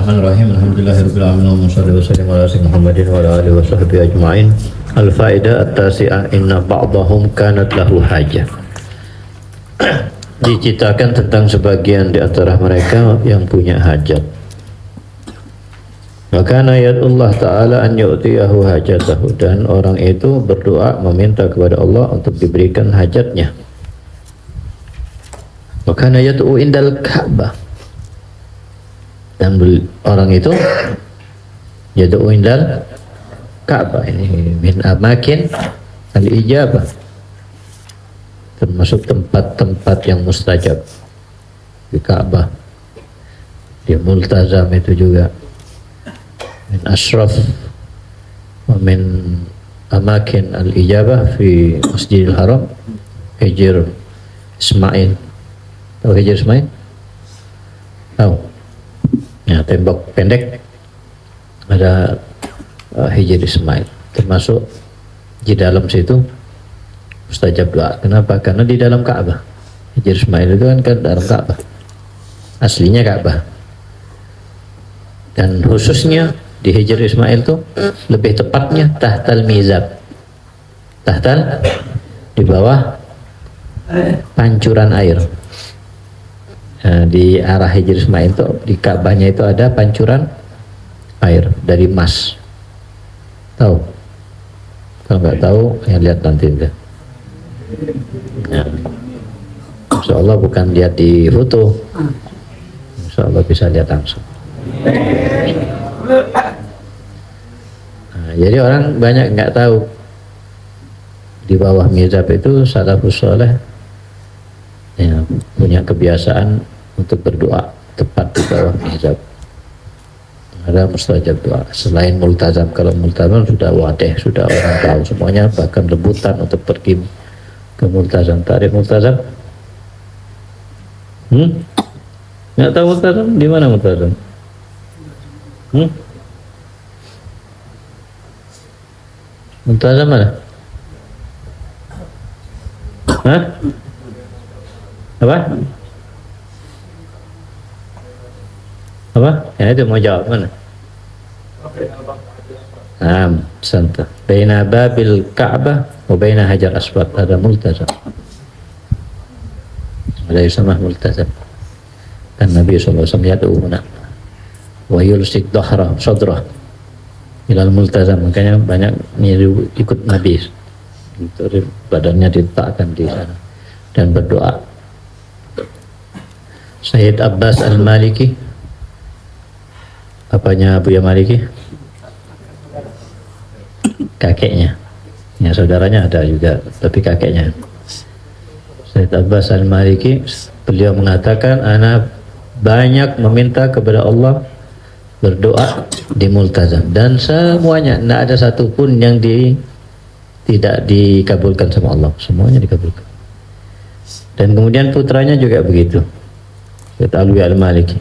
Bismillahirrahmanirrahim. Alhamdulillahirabbil alamin wa shallallahu ala sayyidina Muhammadin wa ala alihi wa sahbihi ajma'in. Al-faidah at-tasi'ah inna ba'dahum kanat lahu hajah. Diceritakan tentang sebagian di antara mereka yang punya hajat. Maka ayat Allah Ta'ala an yu'tiyahu hajatahu, dan orang itu berdoa meminta kepada Allah untuk diberikan hajatnya. Maka yad'u indal Ka'bah, dan orang itu yad'u indal Ka'bah, ini min amakin al-ijabah, termasuk tempat-tempat yang mustajab. Di Ka'bah, di Multazam itu juga min ashraf wa min amakin al-ijabah fi Masjidil Haram, Hijr Ismail. Tahu Hijr Ismail? Tahu? Ya, tembok pendek ada Hijr Ismail, termasuk di dalam situ mustajab doa. Kenapa? Karena di dalam Ka'bah. Hijr Ismail itu kan dalam Ka'bah, aslinya Ka'bah. Dan khususnya di Hijr Ismail itu lebih tepatnya tahtal mizab, tahtal di bawah pancuran air. Nah, di arah Hijr Ismail itu, di Ka'bahnya itu ada pancuran air dari emas. Tahu? Kalau nggak tahu ya lihat nanti udah. Nah, Insya Allah bukan lihat di foto, Insya Allah bisa lihat langsung. Nah, jadi orang banyak nggak tahu di bawah mizab itu salafus saleh ya, punya kebiasaan untuk berdoa tepat di bawah mizab. Ada mustajab doa selain multazam. Kalau multazam sudah wadih, sudah orang tahu semuanya, bahkan rebutan untuk pergi ke multazam. Tarik multazam? Nggak tahu multazam? Di mana multazam? Multazam mana? Hah? Apa? Apa? Ya itu mau jawab mana? Santa. Baina babil Ka'bah wa baina Hajar Aswad ada multazam. Ada sama multazam. Dan Nabi sallallahu alaihi wasallam yad'una wa yulsik dhahra sadrah ilal multazam. Makanya banyak niru ikut Nabi, badannya diletakkan di sana dan berdoa. Sayyid Abbas Al-Maliki, apanya Buya Maliki? Kakeknya. Ya, saudaranya ada juga, tapi kakeknya. Sayyid Abbas Al-Maliki, beliau mengatakan, anak banyak meminta kepada Allah, berdoa di multazam, dan semuanya, tidak ada satupun yang tidak dikabulkan sama Allah, semuanya dikabulkan. Dan kemudian putranya juga begitu, Sayyid Alwi Al-Maliki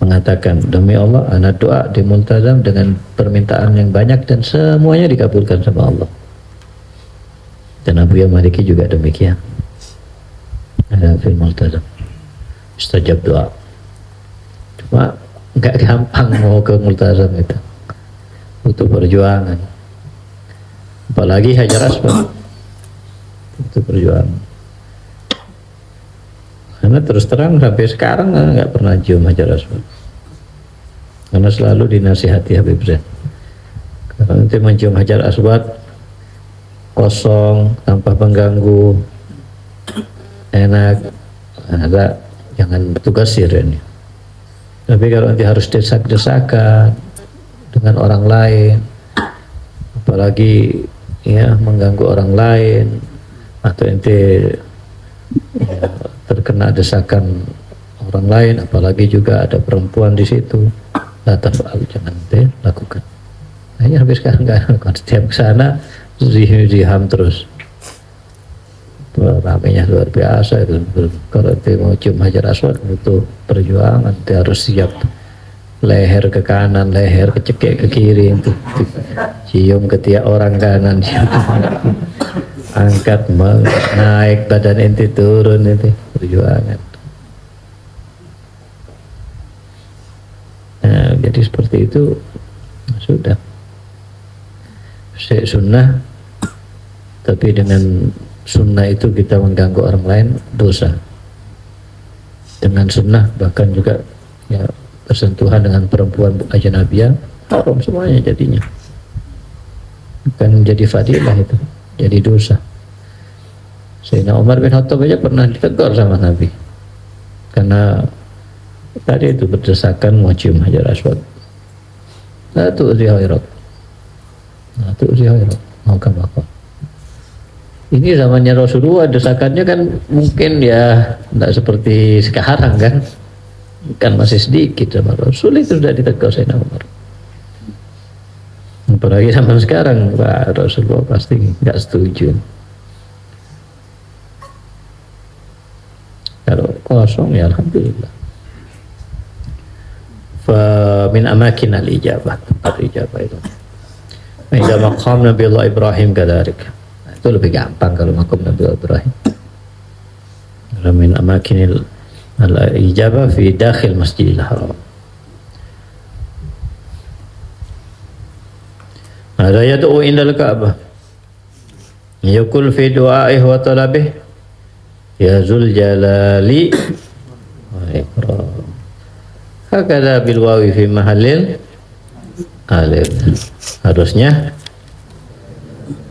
mengatakan, demi Allah anak doa di multazam dengan permintaan yang banyak dan semuanya dikabulkan sama Allah. Dan Abu Ya Maliki juga demikian, ada fil multazam mustajab doa. Cuma nggak gampang mau ke multazam, itu butuh perjuangan, apalagi Hajar Aswad, butuh perjuangan. Karena terus terang sampai sekarang nggak pernah cium Hajar Aswad, karena selalu dinasihati Habib Zain, kalau nanti mencium Hajar Aswad kosong tanpa pengganggu, enak, ada jangan bertugas sir ini. Tapi kalau nanti harus desak-desakan dengan orang lain, apalagi ya mengganggu orang lain, atau nanti ya, terkena desakan orang lain, apalagi juga ada perempuan di situ, la taf'al, jangan lakukan. Nah, habis sekarang nggak lakukan, setiap kesana ziham terus, ramenya luar biasa itu. Kalau mau cium Hajar Aswad butuh perjuangan, dia harus siap leher ke kanan, leher kecekek ke kiri, untuk cium ketiak orang kanan, angkat naik badan ente turun, itu perjuangan. Nah, jadi seperti itu sudah sunnah, tapi dengan sunnah itu kita mengganggu orang lain dosa. Dengan sunnah bahkan juga ya bersentuhan dengan perempuan ajnabiyah haram semuanya jadinya, bukan menjadi fadilah, itu jadi dosa. Sayyidina Umar bin Khattab aja pernah ditegur sama Nabi karena tadi itu berdesakan mau cium Hajar Aswad. La tu'zi khairat, la tu'zi khairat, mau apa. Ini zamannya Rasulullah, desakannya kan mungkin ya tidak seperti sekarang kan masih sedikit sama Rasul, itu sudah ditegur Sayyidina Umar. Apalagi zaman sekarang, Pak Rasulullah pasti nggak setuju. Kalau kosong ya alhamdulillah. Fa min amakin al-ijabah, tempat ijabah itu. Ida maqam Nabi Allah Ibrahim kadarik. Itu lebih gampang kalau maqam Nabi Allah Ibrahim. Min amakin al-ijabah fi dakhil Masjidil Haram. Ada yad'u indal Ka'bah. Yaqul fi du'a'ihi wa talabihi ya Zul Jalali wal Ikram. Hakada bil wawi fi mahallil alif. Harusnya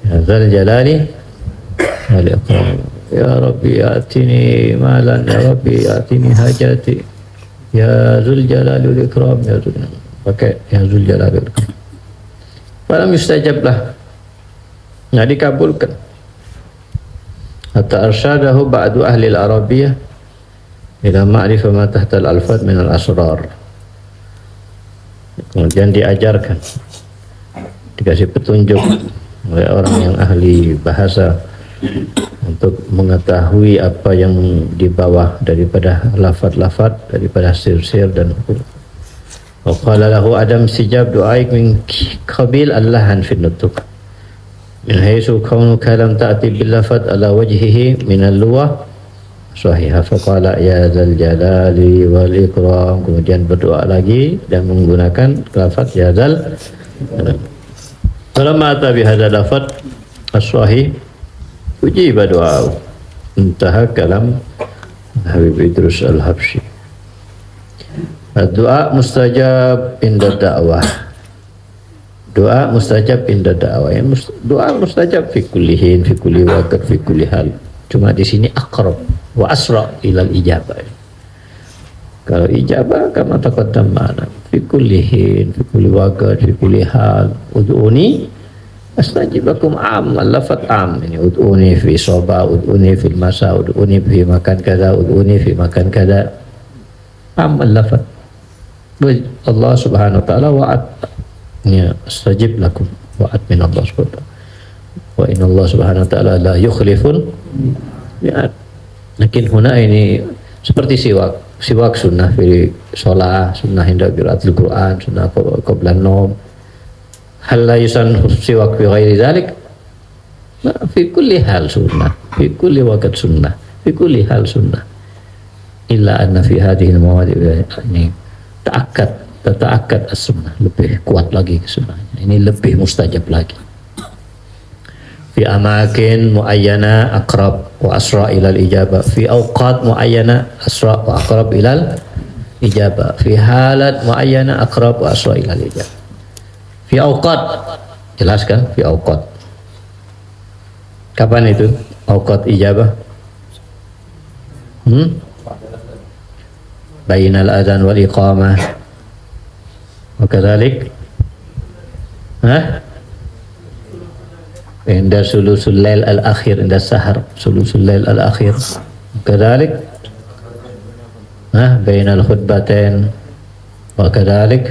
ya Zul Jalali wal Ikram. Ya Rabbi atini malan, ya Rabbi atini hajati, ya Zul Jalali wal Ikram, ya Zul. Pakai ya Zul Jalali wal Ikram. Falam yustajablah, nggak dikabulkan. Hatta arsyadahu ba'du ahli al-Arabiyyah ila ma'rifah ma tahta al-alfad min al-asrar. Kemudian diajarkan, dikasih petunjuk oleh orang yang ahli bahasa untuk mengetahui apa yang di bawah daripada lafad-lafad, daripada sir-sir dan huruf. Wa qala lahu adam sijab du'aik min qabil allahan fi nutuk min haitsu kaunuka lam ta'ti bil lafad ala wajhihi min al-lughah sahihah. Fa qala ya dzal jalali wal ikram. Kemudian berdoa lagi dan menggunakan lafaz ya dzal. Falamma ata bi hadzal lafaz as-sahih ujiba doa. Intaha kalam Habib Idrus Al-Habsyi. Doa mustajab inda da'wah. Doa mustajab inda da'wah. Doa mustajab fi kullihin, fi kulli waqt, fi kulli hal. Cuma di sini aqrab wa asra ilal ijabah. Kalau ijabah kama taqaddam ma'ana fi kullihin, fi kulli waqt, fi kulli hal. Ud'uni astajibakum am, lafat am. Ini ud'uni fi sabah, ud'uni fil masa, ud'uni fi makan kada, ud'uni fi makan kada. Am lafat. Allah subhanahu wa ta'ala wa'ad ya astajib lakum, wa'ad min Allah subhanahu wa ta'ala wa inna Allah subhanahu wa ta'ala la yukhlifun mi'ad. Lakin huna ini seperti siwak sunnah fi sholah, sunnah inda qiraatil Quran, sunnah qabla an-naum. Hal la yusan siwak fi ghairi dzalik? Fi kulli hal sunnah, fi kulli waqt sunnah, fi kulli hal sunnah. Illa anna fi hadhihi al-mawadi' ini tata'akkad as-sunnah, lebih kuat lagi sunnahnya. Ini lebih mustajab lagi. Fi amakin muayyana aqrab wa asra ilal ijabah. Fi awqat muayyana asra wa aqrab ilal ijabah. Fi halat muayyana aqrab wa asra ilal ijabah. Fi awqat, jelaskan fi awqat. Kapan itu awqat ijabah? Bainal adzan wal iqamah wa kadzalik inda sulusul lail al akhir, inda sahar sulusul lail al akhir, kadzalik bainal khutbatain wa kadzalik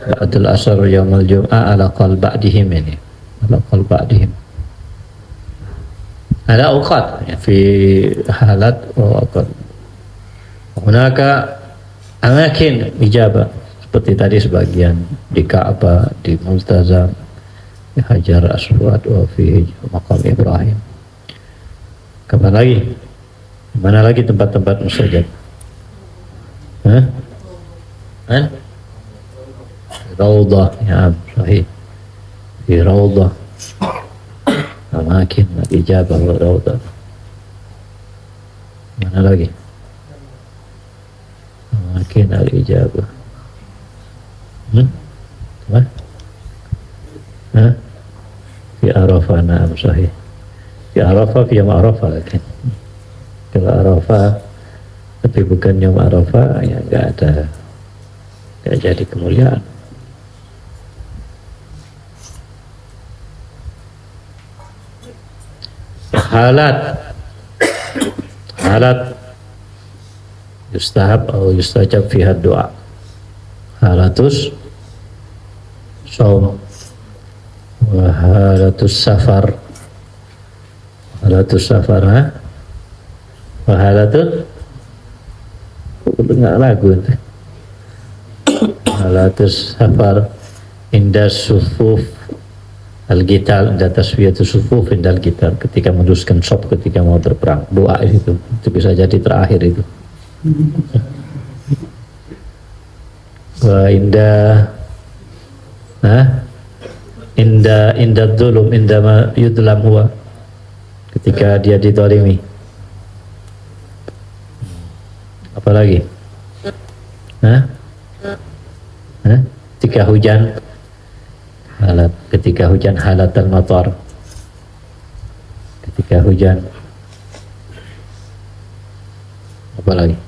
ba'dal asr yaumul jum'ah ala qal ba'dihim, ini ala qal ba'dihim. Ada awqat fi halat wa awqat. Hunaka amakin ijabah, seperti tadi sebagian di Ka'bah, di Multazam, di Hajar Aswad, wa fi maqam Ibrahim. Kapan lagi? Mana lagi tempat-tempat mustajab? kan? Raudhah, ya sahih. Fi raudhah. Amakin al-ijabah wa raudhah. Mana lagi? Amakin al-ijabah. Apa? Hah? Fi Arafah, na'am sahih. Fi Arafah, fi Yawm Arafah lagi. Kalau Arafah tapi bukan Yawm Arafah, ya enggak jadi kemuliaan. Halat yustahab atau yustajab fiha doa. Halatus saum wa halatus safar. Halatus safar, ha? Wa halatus dengar lagu itu. Halatus safar inda sufuf al-qital, inda taswiyatus sufuf inda al-qital, ketika meluruskan saf ketika mau berperang. Doa itu bisa jadi terakhir itu. Wa inda dzulum, inda ma yudlam huwa, ketika dia dizalimi. Apalagi? Ketika hujan, ketika hujan halatal matar, ketika hujan. Apalagi?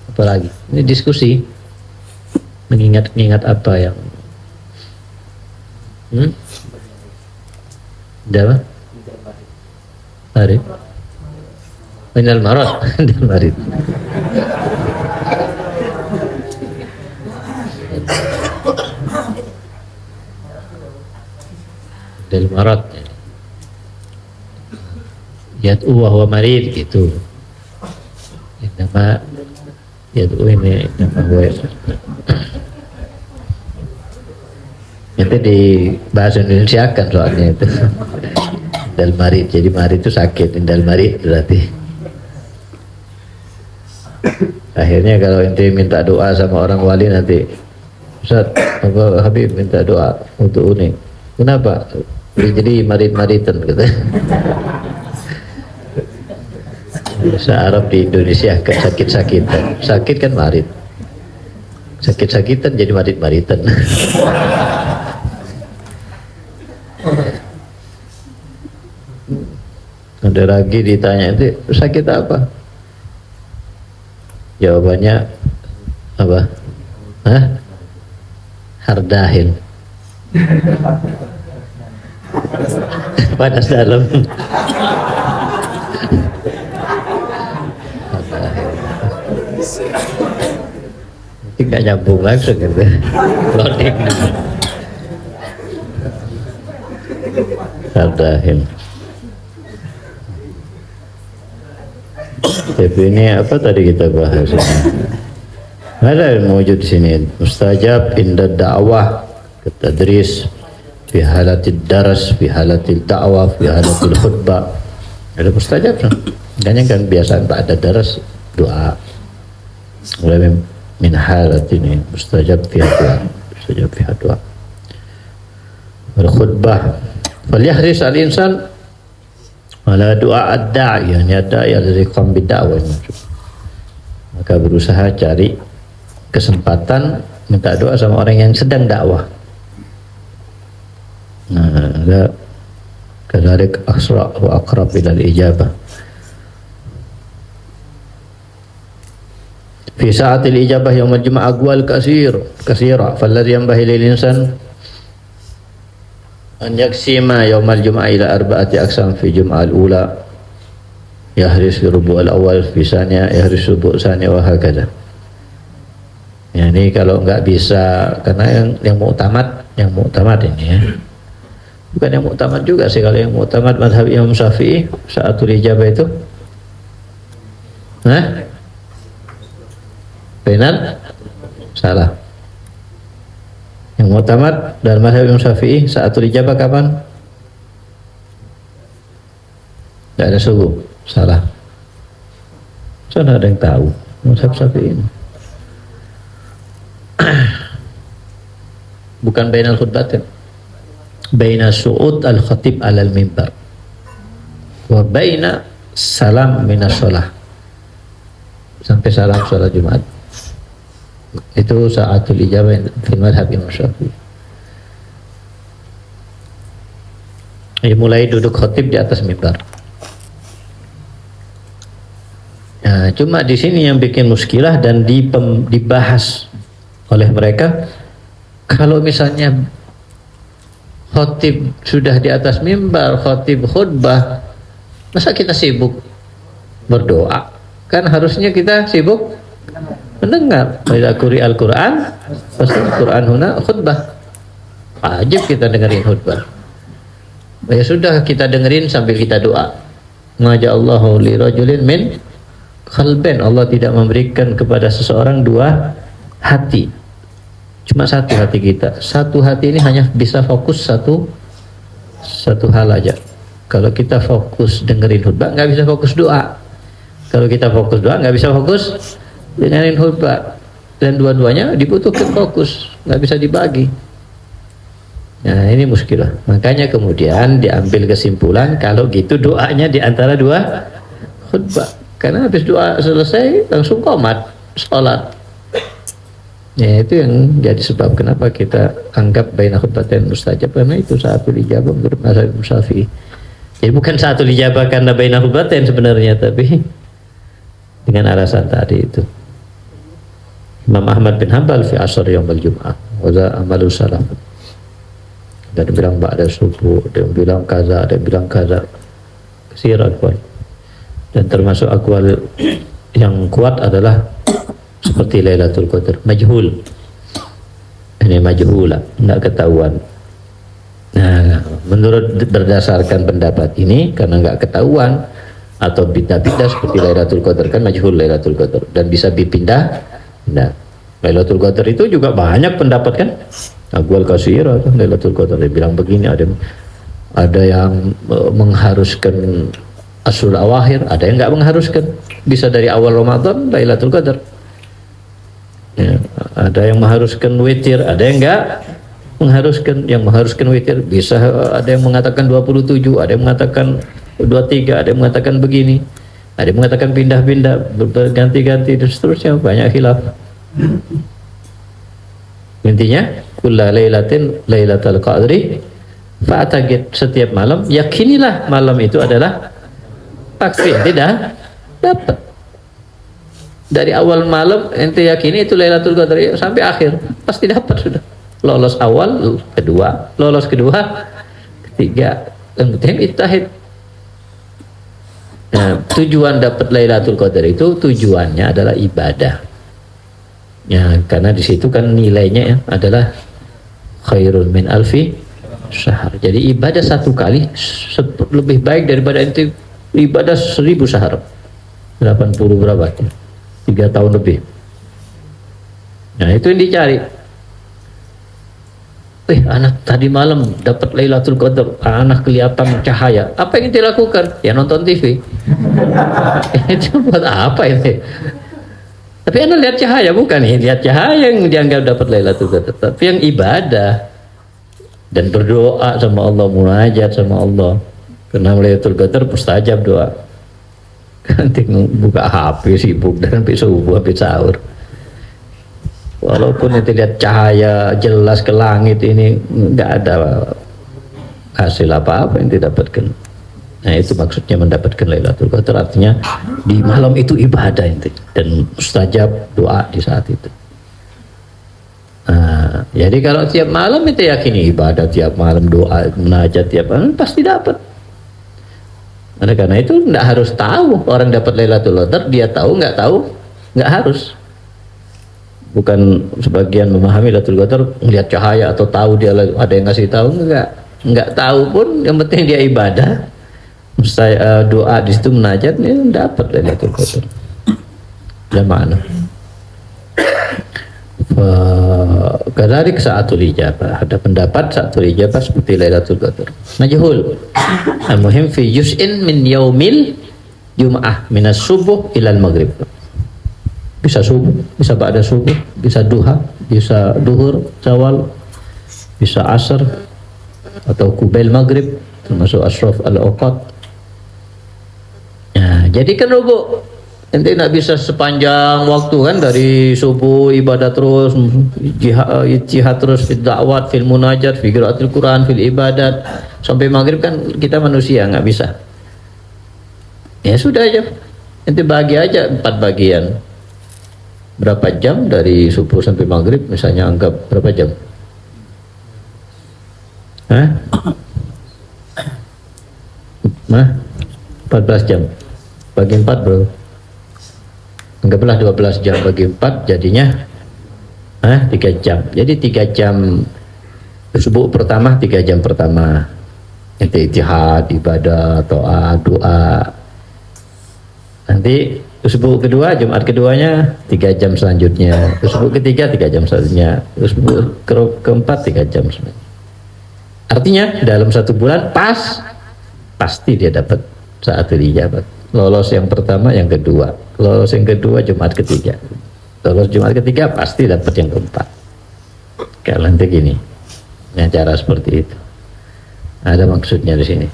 Apalagi? Ini diskusi, mengingat apa yang Dalam Marid Minal marad Minal marid Del marad yad'u wa huwa marid gitu. Nama yad'u ini nama huwa. Nanti di bahasa Indonesia kan soalnya itu. Indal marid, jadi marid itu sakit, indal marid berarti. Akhirnya kalau ente minta doa sama orang wali nanti, Ustaz, apa Habib minta doa untuk unik. Kenapa? Jadi marid-maritan gitu. Bahasa Arab di Indonesia kan sakit-sakitan. Sakit kan marid. Sakit-sakitan jadi marid-maritan. Ada lagi ditanya itu sakit apa? Jawabannya apa? Hardahil. Panas dalam. Nggak nyambung langsung gitu. Loading. Hardahil. Tapi ini apa tadi kita bahas ini? Ada yang wujud di sini. Mustajab inda da'wah, tadris, fi halatid daras, fi halatid da'wah, fi halatid khutbah. Ada mustajab kan? Kan biasa tak ada daras doa. Mulai min halat ini mustajab fi doa, mustajab fi doa. Wal khutbah. Falyahris al-insan ala doa ad-da'i, yani ad-da'i alladhi qam bid-da'wah. Maka berusaha cari kesempatan minta doa sama orang yang sedang dakwah. Nah, ada kadzalik asra wa aqrab ila al-ijabah. Fi sa'atil ijabah yaum al-jum'ah aqwal kasira falladhi yanbaghi lil insan an yaksima yaumal jum'ah ila arba'ati aqsam fi jum'ah al-ula yahris fi rubu' al-awwal fi saniya yahris rubu' saniya wa hakadha. Ya, ini kalau nggak bisa, karena yang muktamad ini ya, bukan yang muktamad juga sih. Kalau yang muktamad mazhab Imam Syafi'i sa'atul ijabah itu benar salah. Yang muktamad dalam mazhab Imam Syafi'i sa'atul ijabah kapan? Tidak ada subuh, salah. Saya tidak ada yang tahu mazhab Syafi'i ini. bukan bainal khutbatain, baina su'ud al khatib alal mimbar wa baina salam minas shalah, sampai salam sholat Jumat. Itu sa'atul ijabah fil madhab Imam Syafi'i. Mulai duduk khatib di atas mimbar. Nah, cuma di sini yang bikin muskilah dan dibahas oleh mereka, kalau misalnya khatib sudah di atas mimbar, khatib khutbah, masa kita sibuk berdoa? Kan harusnya kita sibuk mendengar. Bila quri al-Quran, pasti Quran huna khutbah. Wajib kita dengerin khutbah. Ya sudah, kita dengerin sambil kita doa. Maja'allahu li rajulin min qalbain. Allah tidak memberikan kepada seseorang dua hati, cuma satu hati kita. Satu hati ini hanya bisa fokus satu hal aja. Kalau kita fokus dengerin khutbah, nggak bisa fokus doa. Kalau kita fokus doa, nggak bisa fokus dengerin khutbah. Dan dua-duanya dibutuhkan fokus, nggak bisa dibagi. Nah, ini muskilah. Makanya kemudian diambil kesimpulan kalau gitu doanya di antara dua khutbah. Karena habis doa selesai langsung qomat sholat. Ya, itu yang jadi sebab kenapa kita anggap baina khutbatain mustajab, karena itu sa'atul ijabah menurut mazhab Imam Syafi'i. Jadi bukan sa'atul ijabah karena baina khutbatain sebenarnya, tapi dengan alasan tadi itu. Imam Ahmad bin Hanbal fi asar yaumul jum'ah wa za amalu salaf. Ada yang bilang ba'da subuh, ada yang bilang kaza, ada yang bilang kaza. Kesir akwal. Dan termasuk akwal yang kuat adalah seperti Lailatul Qadar, majhul. Ini majhulah, tidak ketahuan. Nah, menurut berdasarkan pendapat ini, karena nggak ketahuan atau bid'ah-bid'ah seperti Lailatul Qadar, kan majhul Lailatul Qadar dan bisa dipindah. Nah, Lailatul Qadar itu juga banyak pendapat kan? Aqwal katsira kan Lailatul Qadar, dia bilang begini, ada yang mengharuskan Asyur awakhir, ada yang nggak mengharuskan, bisa dari awal Ramadan Lailatul Qadar. Ya, ada yang mengharuskan witir, ada yang nggak mengharuskan. Yang mengharuskan witir bisa, ada yang mengatakan 27, ada yang mengatakan 23, ada yang mengatakan begini, ada yang mengatakan pindah-pindah, berganti-ganti dan seterusnya, banyak khilaf. Intinya kulla lailatin lailatul qadri fa'taqid, setiap malam yakinilah malam itu adalah pasti tidak dapat. Dari awal malam ente yakini itu Lailatul Qadar sampai akhir pasti dapat sudah. Lolos awal, kedua, lolos kedua, ketiga, yang penting ijtihad. Nah, tujuan dapat Lailatul Qadar itu tujuannya adalah ibadah. Ya, karena di situ kan nilainya ya, adalah khairun min alfi syahr. Jadi ibadah satu kali lebih baik daripada ente ibadah 1000 syahr. 80 berapa? 3 tahun lebih. Nah, itu yang dicari. Anak tadi malam dapat Lailatul Qadar, anak kelihatan cahaya. Apa yang dilakukan? Ya nonton TV. Itu buat apa ini? Tapi anak lihat cahaya, bukan lihat cahaya yang dianggap dapat Lailatul Qadar, tapi yang ibadah dan berdoa sama Allah, munajat sama Allah. Karena Lailatul Qadar mustajab doa. Nanti buka HP sibuk dan sampai subuh, sampai sahur. Walaupun nanti lihat cahaya jelas ke langit, ini nggak ada hasil apa-apa yang didapatkan. Nah, itu maksudnya mendapatkan Lailatul Qadar, artinya di malam itu ibadah inti dan mustajab doa di saat itu. Nah, jadi kalau tiap malam itu yakini ibadah, tiap malam doa, munajat tiap malam pasti dapat. Oleh karena itu tidak harus tahu orang dapat Lailatul Qadar, dia tahu nggak harus. Bukan sebagian memahami Lailatul Qadar melihat cahaya atau tahu dia ada yang ngasih tahu, nggak tahu pun, yang penting dia ibadah, doa di situ munajat, dia dapat Lailatul Qadar. Dan mana? Kadzalik sa'atul ijabah, ada pendapat sa'atul ijabah seperti Lailatul Qadar majhul. Al-muhim fi juz'in min yaumil jum'ah minas subuh ilal maghrib. Bisa subuh, bisa ba'da subuh, bisa duha, bisa duhur, zawal, bisa asar atau kubail maghrib, termasuk ashraf al-awqat. Ya, jadi kan Bu, ente nggak bisa sepanjang waktu kan, dari subuh ibadah terus, jihad terus, fil dakwat, fil munajat, fi qiraatil Quran, fil ibadat, sampai maghrib kan kita manusia nggak bisa. Ya sudah aja, ente bagi aja 4 bagian. Berapa jam dari subuh sampai maghrib, misalnya anggap berapa jam? Hah? 14 jam. Bagi 4 bro. Anggaplah 12 jam bagi 4 jadinya 3 jam. Jadi 3 jam subuh pertama, 3 jam pertama. Itu ijtihad, ibadah, doa. Nanti subuh kedua, Jumat keduanya 3 jam selanjutnya. Subuh ketiga 3 jam selanjutnya. Subuh keempat 3 jam selanjutnya. Artinya dalam 1 bulan pasti dia dapat saat ijabah. Lolos yang pertama, yang kedua. Lolos yang kedua, Jumat ketiga. Lolos Jumat ketiga pasti dapat yang keempat. Kalau nanti gini, ya cara seperti itu. Ada maksudnya di sini.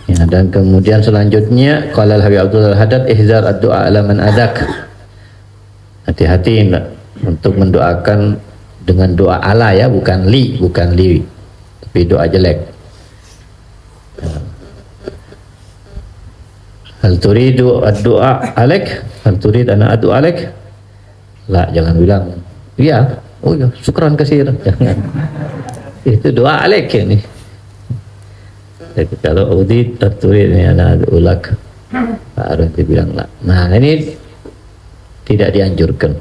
Ya, dan kemudian selanjutnya qala al-Habib Abdul Haddad ihzar ad-du'a ala man adak. Hati-hati untuk mendoakan dengan doa ala ya, bukan li, tapi doa jelek. Hal turidu ad-du'a alaik? Hal turid ana ad-du'a alaik? La, jangan bilang iya, oh ya, syukran kasir. Jangan. Itu doa alaik ini. Jadi kalau audit ad-turid ini ana ad-ulak, baru dibilang la. Nah, ini tidak dianjurkan.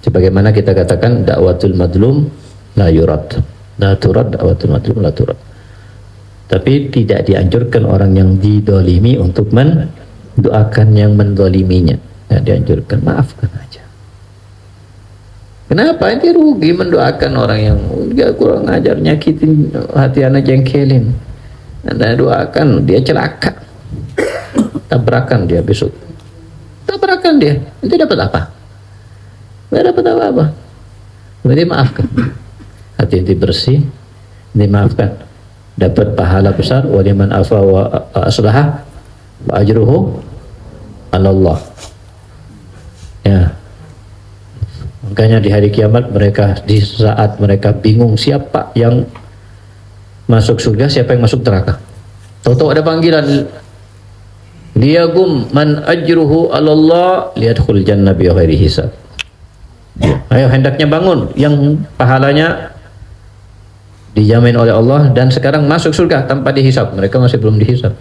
Sebagaimana kita katakan dakwatul madlum la yurad, la turad, dakwatul madlum la turad. Tapi tidak dianjurkan orang yang didolimi untuk mendoakan yang mendoliminya. Tidak dianjurkan, maafkan aja. Kenapa? Ini rugi mendoakan orang yang dia kurang ajar, nyakitin hati anak, jengkelin. Anda doakan dia celaka, tabrakan dia besok, tabrakan dia, nanti dapat apa? Tidak dapat apa-apa. Berarti maafkan, hati bersih, dimaafkan, dapat pahala besar. Waliman afa wa aslaha wa ajruhu 'ala Allah. Ya, makanya di hari kiamat mereka, di saat mereka bingung siapa yang masuk surga, siapa yang masuk neraka, tahu-tahu ada panggilan, liyagum man ajruhu 'ala Allah liyadkhul jannah bi ghairi hisab. Ayo, hendaknya bangun yang pahalanya dijamin oleh Allah dan sekarang masuk surga tanpa dihisab. Mereka masih belum dihisab,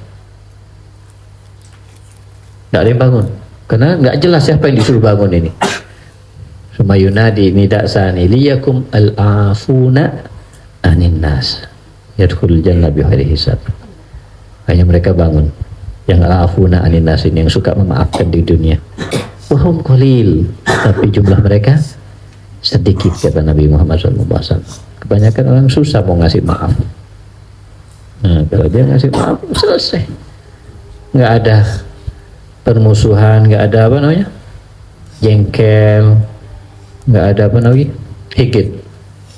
tidak ada yang bangun karena nggak jelas siapa yang disuruh bangun ini. Sumayunadi nidak sani liyakum al-afuna anin nas yadkhulul jannah bi ghairi hisab. Hanya mereka bangun yang al-afuna anin nas ini, yang suka memaafkan di dunia. Wahum qalil, tapi jumlah mereka sedikit, kata Nabi Muhammad SAW. Kebanyakan orang susah mau ngasih maaf. Nah, kalau dia ngasih maaf selesai, nggak ada permusuhan, nggak ada apa namanya jengkel, nggak ada apa namanya hikit,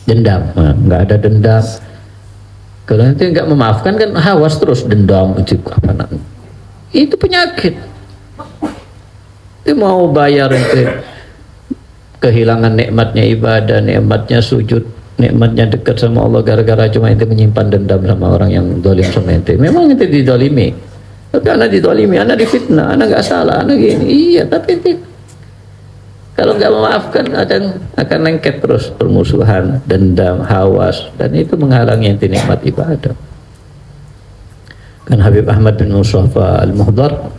dendam. Nah, nggak ada dendam. Kalau nanti nggak memaafkan kan hawas terus, dendam itu apa namanya, itu penyakit. Itu mau bayar itu kehilangan nikmatnya ibadah, nikmatnya sujud, nikmatnya dekat sama Allah gara-gara cuma itu menyimpan dendam sama orang yang dolim sama ente. Memang itu didolimi, tapi anak didolimi, anak difitnah, anak nggak salah, anak gini. Iya, tapi itu kalau nggak memaafkan akan lengket terus, permusuhan, dendam, hawas, dan itu menghalangi ente nikmat ibadah. Kan Habib Ahmad bin Mustafa Al-Muhdar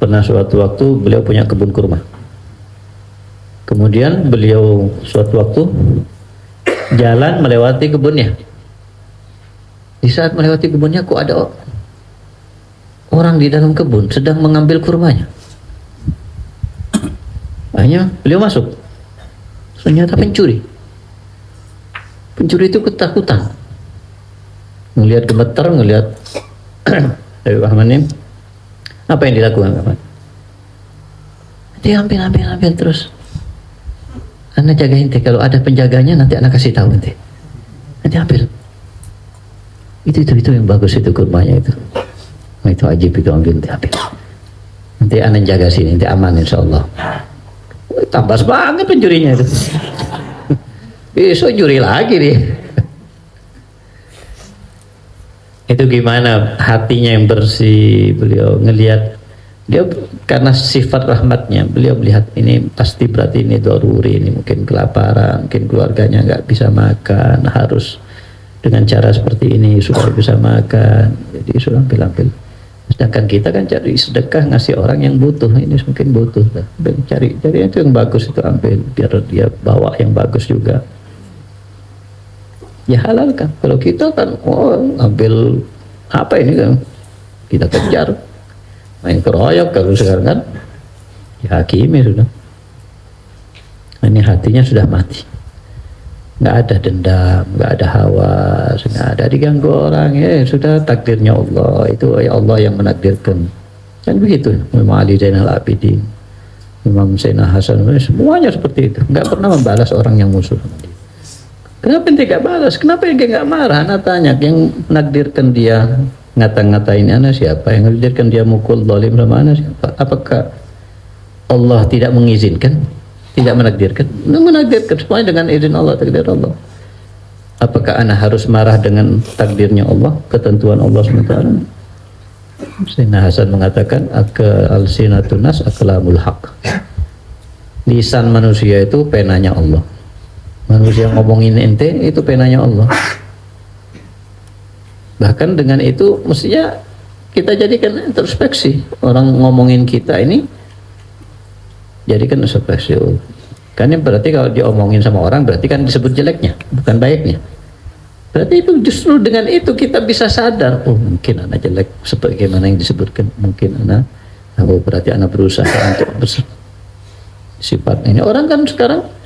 pernah suatu waktu beliau punya kebun kurma. Kemudian beliau suatu waktu jalan melewati kebunnya. Di saat melewati kebunnya, kok ada orang di dalam kebun sedang mengambil kurmanya. Akhirnya beliau masuk. Ternyata pencuri. Pencuri itu ketakutan. Melihat gemetar, melihat Habib Ahmad ini. Apa yang dilakukan? Dia ambil terus. Anak jaga ente, kalau ada penjaganya nanti anak kasih tahu ente, nanti ambil. Itu yang bagus itu kurmanya itu. Nah, itu ajib itu, ambil nanti ambil. Nanti anak jaga sini, nanti aman insyaallah. Tambah banget pencurinya itu. Besok juri lagi nih. Itu gimana hatinya yang bersih, beliau ngelihat dia karena sifat rahmatnya, beliau melihat ini pasti berarti ini daruri, ini mungkin kelaparan, mungkin keluarganya nggak bisa makan, harus dengan cara seperti ini supaya bisa makan. Jadi sudah ambil. Sedangkan kita kan cari sedekah ngasih orang yang butuh, ini mungkin butuh, cari itu yang bagus itu ambil, biar dia bawa yang bagus juga. Ya halal kan. Kalau kita kan ambil apa ini kan, kita kejar main keroyok. Kalau sekarang kan dihakimi sudah. Ini hatinya sudah mati, nggak ada dendam, nggak ada hawa, nggak ada diganggu orang. Sudah takdirnya Allah, itu ya Allah yang menakdirkan. Kan begitu Imam Ali Zainal Abidin, Imam Sayyidina Hasan, semuanya seperti itu, nggak pernah membalas orang yang musuh. Kenapa ente gak balas? Kenapa ente gak marah? Anak tanya, yang menakdirkan dia ngata-ngatain anak siapa? Yang menakdirkan dia mukul zalim sama anak siapa? Apakah Allah tidak mengizinkan? Tidak menakdirkan? Menakdirkan semuanya dengan izin Allah, takdir Allah. Apakah anak harus marah dengan takdirnya Allah, ketentuan Allah SWT? Sayyidina Hasan mengatakan, al-sinatun nas aklamul haq. Lisan manusia itu penanya Allah. Manusia ngomongin ente itu penanya Allah. Bahkan dengan itu mestinya kita jadikan introspeksi. Orang ngomongin kita ini jadikan introspeksi. Kan berarti kalau diomongin sama orang berarti kan disebut jeleknya, bukan baiknya. Berarti itu justru dengan itu kita bisa sadar, oh mungkin anak jelek sebagaimana yang disebutkan, mungkin anak, oh berarti anak berusaha untuk bersifat ini. Orang kan sekarang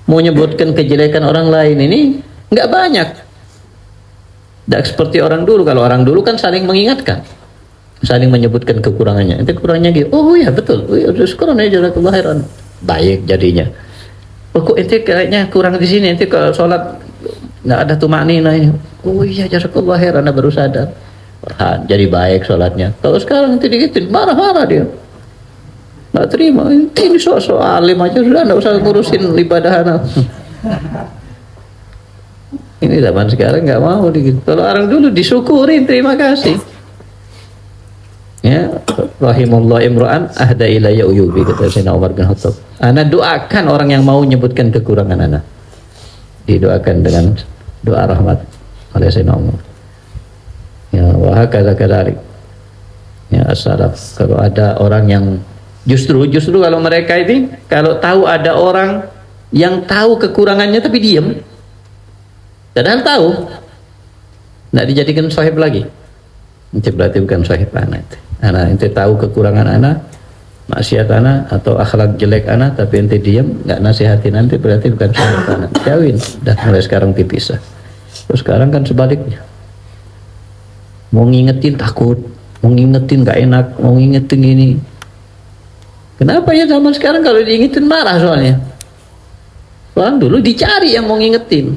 mau nyebutkan kejelekan orang lain ini nggak banyak. Tidak seperti orang dulu. Kalau orang dulu kan saling mengingatkan, saling menyebutkan kekurangannya. Itu kurangnya gitu. Oh ya betul. Oh ya sekarang aja jazakallahu khairan. Baik jadinya. Oh kok ente kayaknya kurang di sini. Ente kalau sholat nggak ada tumaknina ini. Oh iya jazakallahu khairan. Anda baru sadar. Jadi baik sholatnya. Kalau sekarang nanti dikitin marah-marah dia. Nggak terima, ini sok-sok alim aja sudah, nggak usah ngurusin ibadah anak. Ini zaman sekarang nggak mau gitu. Kalau orang dulu disyukurin, terima kasih. Ya, rahimullah imra'an ahda ilayya uyubi, kata Sayyidina Umar bin Khattab. Ana doakan orang yang mau menyebutkan kekurangan anak, didoakan dengan doa rahmat oleh Sayyidina Umar. Ya, wa hakadza kadzalik. Ya, as-salaf, kalau ada orang yang Justru kalau mereka ini kalau tahu ada orang yang tahu kekurangannya tapi diam, padahal tahu, nggak dijadikan sahib lagi. Itu berarti bukan sahib anak. Anak ente tahu kekurangan anak, maksiat anak atau akhlak jelek anak, tapi ente diam, nggak nasihati, nanti berarti bukan sahib anak. Jauhin. Dah mulai sekarang dipisah. Terus sekarang kan sebaliknya. Mau ngingetin takut, mau ngingetin nggak enak, mau ngingetin ini. Kenapa ya zaman sekarang kalau diingetin marah soalnya. Orang dulu dicari yang mau ngingetin,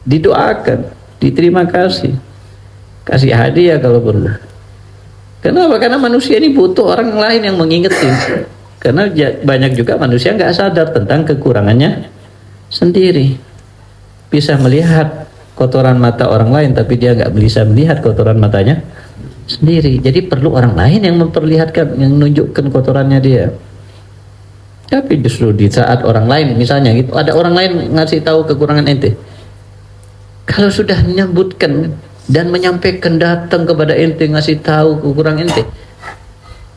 didoakan, diterima kasih, kasih hadiah kalau perlu. Kenapa? Karena manusia ini butuh orang lain yang mengingetin. Karena banyak juga manusia nggak sadar tentang kekurangannya sendiri. Bisa melihat kotoran mata orang lain, tapi dia nggak bisa melihat kotoran matanya sendiri. Jadi perlu orang lain yang memperlihatkan, yang menunjukkan kotorannya dia. Tapi justru di saat orang lain misalnya gitu, ada orang lain ngasih tahu kekurangan ente, kalau sudah menyebutkan dan menyampaikan, datang kepada ente ngasih tahu kekurangan ente,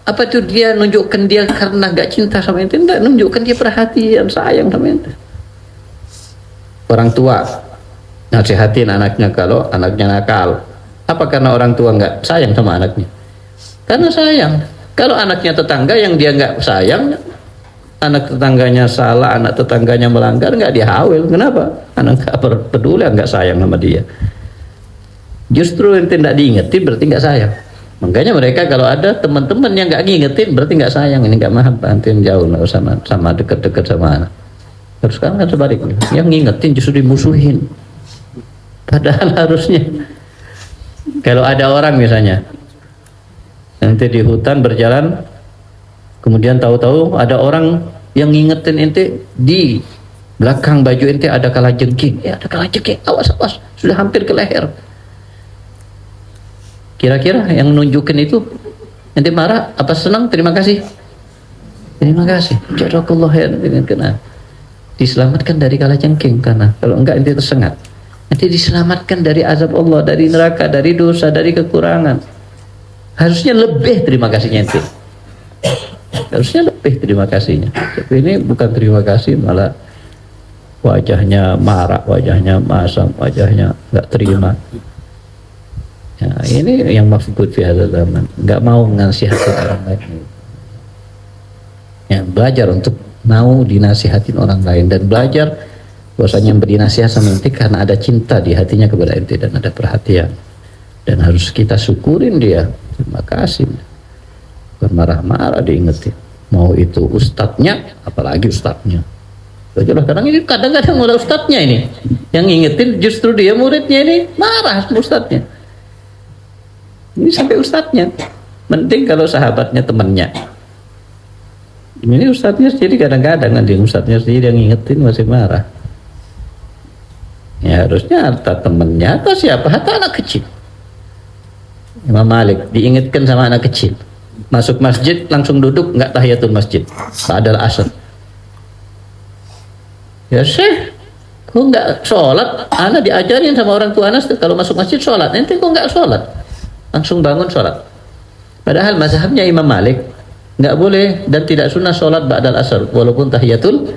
apa tuh dia nunjukkan dia karena gak cinta sama ente? Enggak, nunjukkan dia perhatian, sayang sama ente. Orang tua nasihatin anaknya kalau anaknya nakal, apa karena orang tua nggak sayang sama anaknya? Karena sayang. Kalau anaknya tetangga yang dia nggak sayang, anak tetangganya salah, anak tetangganya melanggar, nggak dia hawil. Kenapa? Anak nggak peduli, nggak sayang sama dia. Justru yang tidak diingetin berarti nggak sayang. Makanya mereka kalau ada teman-teman yang nggak ngingetin berarti nggak sayang, ini nggak mahabbah, nanti jauh, nggak sama dekat-dekat sama anak. Terus sekarang kan sebaliknya, yang ngingetin justru dimusuhin. Padahal harusnya kalau ada orang misalnya nanti di hutan berjalan, kemudian tahu-tahu ada orang yang ngingetin ente di belakang baju ente ada kalajengking, ada kalajengking, awas awas, sudah hampir ke leher. Kira-kira yang nunjukin itu ente marah apa senang? Terima kasih. Terima kasih. Jazakallah khairan dengan kena. Diselamatkan dari kalajengking, karena kalau enggak ente tersengat. Nanti diselamatkan dari azab Allah, dari neraka, dari dosa, dari kekurangan. Harusnya lebih terima kasihnya ente. Harusnya lebih terima kasihnya. Tapi ini bukan terima kasih, malah wajahnya marah, wajahnya masam, wajahnya enggak terima. Ya, ini yang mafqud fi hadzal zaman. Enggak mau ngasihati orang lain. Ya, belajar untuk mau dinasihatin orang lain, dan belajar bahwasanya yang beri nasihat sama ente karena ada cinta di hatinya kepada ente dan ada perhatian, dan harus kita syukurin dia. Terima kasih. Bukan marah-marah diingetin. Mau itu ustadznya, apalagi ustadznya. Kadang-kadang udah ustadznya ini yang ngingetin, justru dia muridnya ini marah sama ustadznya. Ini sampai ustadznya. Penting kalau sahabatnya, temannya. Ini ustadznya sendiri kadang-kadang nanti ustadznya sendiri yang ngingetin masih marah. Ya harusnya harta temennya atau siapa, hatta anak kecil. Imam Malik diingatkan sama anak kecil, masuk masjid langsung duduk, nggak tahiyatul masjid ba'dal asar. Ya Syekh, kok nggak sholat? Ana diajarin sama orang tua anak kalau masuk masjid sholat, nanti kok nggak sholat? Langsung bangun sholat. Padahal mazhabnya Imam Malik nggak boleh dan tidak sunnah sholat ba'dal asar, walaupun tahiyatul,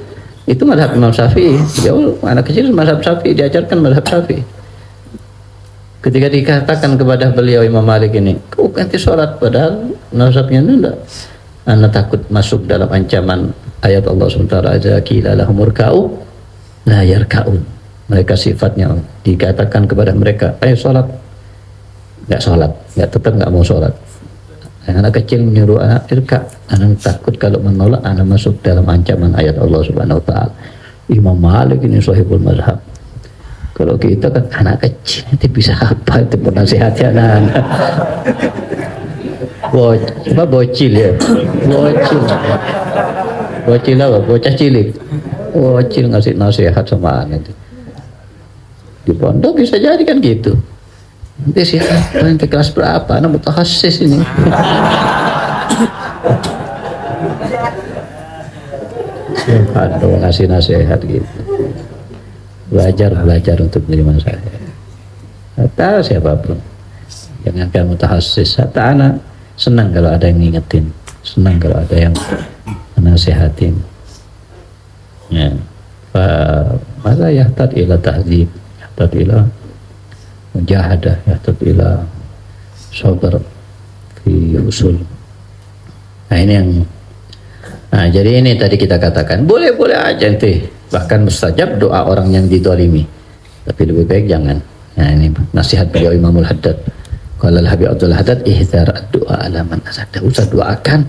itu mazhab Imam Syafi'i. Jauh anak kecil mazhab Syafi'i, diajarkan mazhab Syafi'i. Ketika dikatakan kepada beliau Imam Malik ini, kau ganti sholat, padahal mazhabnya enggak. Anak takut masuk dalam ancaman ayat Allah SWT, aja qila lahum urka'u la yarka'un. Mereka sifatnya dikatakan kepada mereka, ayo sholat, nggak sholat, tetap nggak mau sholat. Anak kecil menyuruh anak irka, anak takut kalau menolak anak masuk dalam ancaman ayat Allah Subhanahu wa taala. Imam Malik ini sahibul mazhab. Kalau kita kan anak kecil nanti bisa apa itu penasihati anak-anak. Bocil ya. Bocil apa? Bocah cilik. Bocil ngasih nasihat sama anak itu. Di pondok bisa jadi kan gitu. Nanti siapa nanti kelas berapa, anak mutakhassis ini. Aduh, ngasih nasihat gitu. Belajar untuk menerima nasihat. Atau siapapun, jangan kamu mutakhassis. Atau anak senang kalau ada yang ngingetin, senang kalau ada yang menasihatin. Ya, masa yahtad ila tahdzib, yahtad ila mujahadah, yahtad ila sabar fi usul. Nah ini yang, nah jadi ini tadi kita katakan boleh-boleh aja ente bahkan mustajab doa orang yang didolimi, tapi lebih baik jangan. Nah ini nasihat beliau Imamul Haddad, qala al-Habib Abdul Haddad, ihzar ad-du'a ala man asada. Usah doakan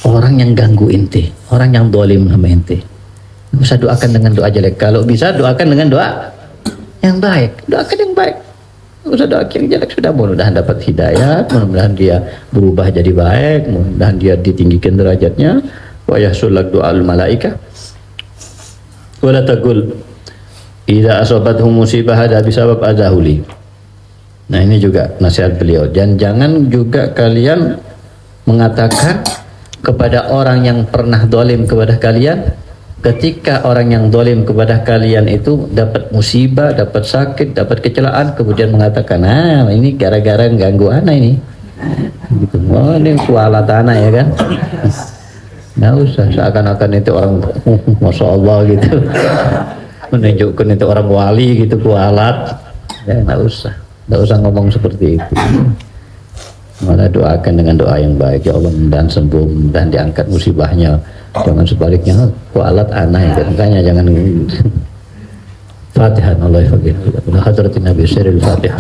orang yang ganggu ente, orang yang dolim sama ente. Usah doakan dengan doa jelek. Kalau bisa doakan dengan doa yang baik, doakan yang baik. Usah doa yang jelek. Sudah, mudah-mudahan dapat hidayah, mudah-mudahan dia berubah jadi baik, mudah-mudahan dia ditinggikan derajatnya. Wa yahsulak do'al malaika wala taqul idza asabathum musibah hada bisabab azahuli. Nah ini juga nasihat beliau, dan jangan juga kalian mengatakan kepada orang yang pernah dolim kepada kalian, ketika orang yang dolim kepada kalian itu dapat musibah, dapat sakit, dapat kecelakaan, kemudian mengatakan, nah ini gara-gara ganggu anak ini gitu. Oh ini kualat anak ya kan. Nggak usah seakan-akan itu orang Masya Allah gitu, menunjukkan itu orang wali gitu, kualat ya. Nggak usah ngomong seperti itu. Malah doakan dengan doa yang baik, ya Allah mudah-mudahan sembuh, mudah-mudahan diangkat musibahnya. Jangan sebaliknya, kualat anak ya. Makanya jangan. Fatihah. Allah ya Hadratin Nabi Siril Fatihah.